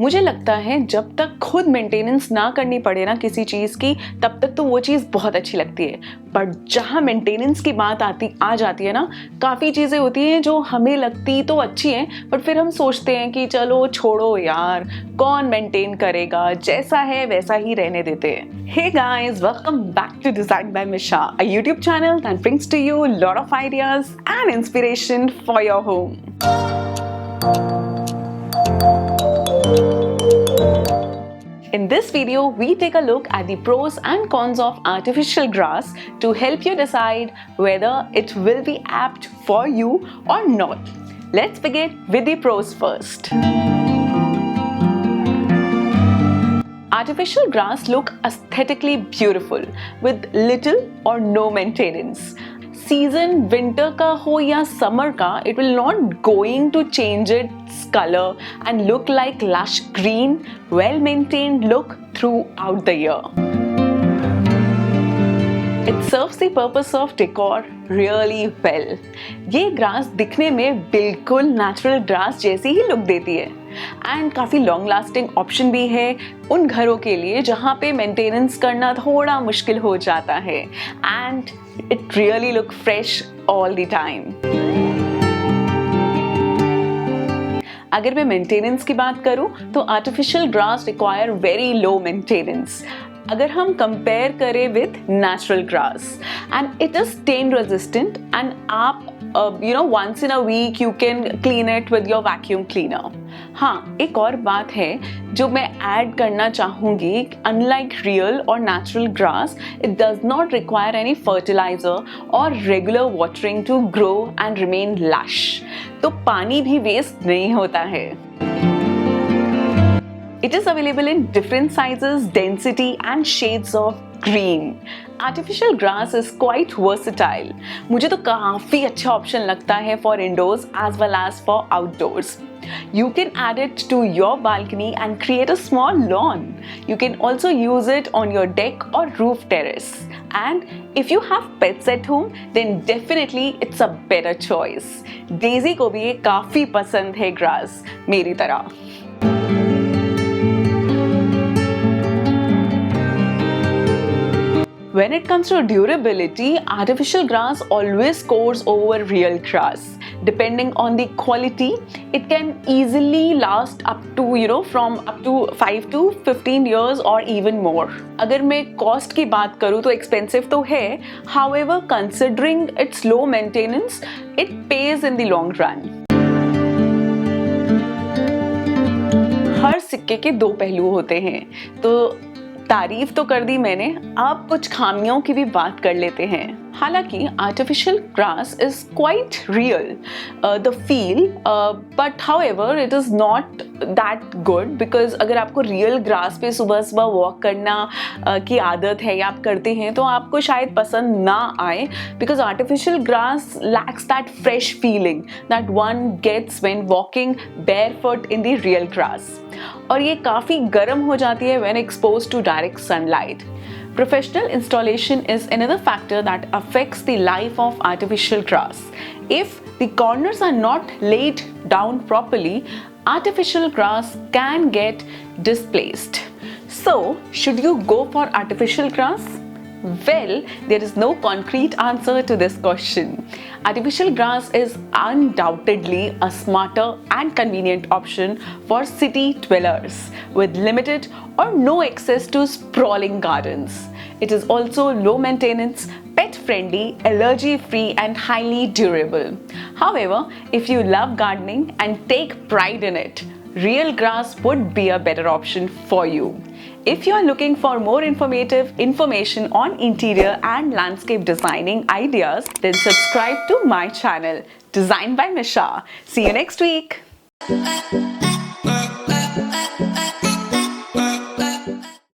मुझे लगता है जब तक खुद मेंटेनेंस ना करनी पड़े ना किसी चीज़ की, तब तक तो वो चीज़ बहुत अच्छी लगती है। बट जहाँ मेंटेनेंस की बात आ जाती है ना, काफ़ी चीज़ें होती हैं जो हमें लगती तो अच्छी हैं, बट फिर हम सोचते हैं कि चलो छोड़ो यार, कौन मेंटेन करेगा, जैसा है वैसा ही रहने देते हैं। Hey guys, welcome back to Design by Misha, a YouTube channel that brings to you a lot of ideas and inspiration for your home. In this video, we take a look at the pros and cons of artificial grass to help you decide whether it will be apt for you or not. Let's begin with the pros first. Artificial grass look aesthetically beautiful with little or no maintenance. Season winter का हो या summer का, it will not going to change its color and look like lush green, well-maintained look throughout the year. It serves the purpose of decor really well. ये grass दिखने में बिल्कुल natural grass जैसी ही look देती है and काफ़ी long lasting option भी है उन घरों के लिए जहाँ पे मेंटेनेंस करना थोड़ा मुश्किल हो जाता है and it really look fresh all the time. अगर मैं मेंटेनेंस की बात करूं तो artificial grass require very low maintenance अगर हम कंपेयर करें with natural grass and it is stain resistant and आप once in a week you can clean it with your vacuum cleaner. हाँ, एक और बात है जो मैं ऐड करना चाहूँगी, unlike real or natural grass, it does not require any fertilizer or regular watering to grow and remain lush. तो पानी भी वेस्ट नहीं होता है। It is available in different sizes, density and shades of green. Artificial grass is quite versatile. मुझे तो काफ़ी अच्छा ऑप्शन लगता है for indoors as well as for outdoors. You can add it to your balcony and create a small lawn. You can also use it on your deck or roof terrace. And if you have pets at home, then definitely it's a better choice. Daisy को भी ये काफ़ी पसंद है grass, मेरी तरह। When it comes to durability, artificial grass always scores over real grass. Depending on the quality, it can easily last up to from up to 5 to 15 years or even more. अगर मैं cost की बात करूँ तो expensive तो है, however, considering its low maintenance, it pays in the long run. हर सिक्के के दो पहलू होते हैं, तो तारीफ तो कर दी मैंने, अब कुछ खामियों की भी बात कर लेते हैं। हालांकि artificial grass is quite real the feel but however it is not that good because अगर आपको रियल ग्रास पे सुबह सुबह वॉक करना की आदत है या आप करते हैं तो आपको शायद पसंद ना आए because artificial grass lacks that fresh feeling that one gets when walking barefoot in the real grass और ये काफ़ी गर्म हो जाती है when exposed to direct sunlight. Professional installation is another factor that affects the life of artificial grass. If the corners are not laid down properly, artificial grass can get displaced. So, should you go for artificial grass? Well, there is no concrete answer to this question. Artificial grass is undoubtedly a smarter and convenient option for city dwellers with limited or no access to sprawling gardens. It is also low maintenance, pet friendly, allergy free and highly durable. However, if you love gardening and take pride in it, real grass would be a better option for you. If you are looking for more information on interior and landscape designing ideas, then subscribe to my channel, Design by Misha. See you next week.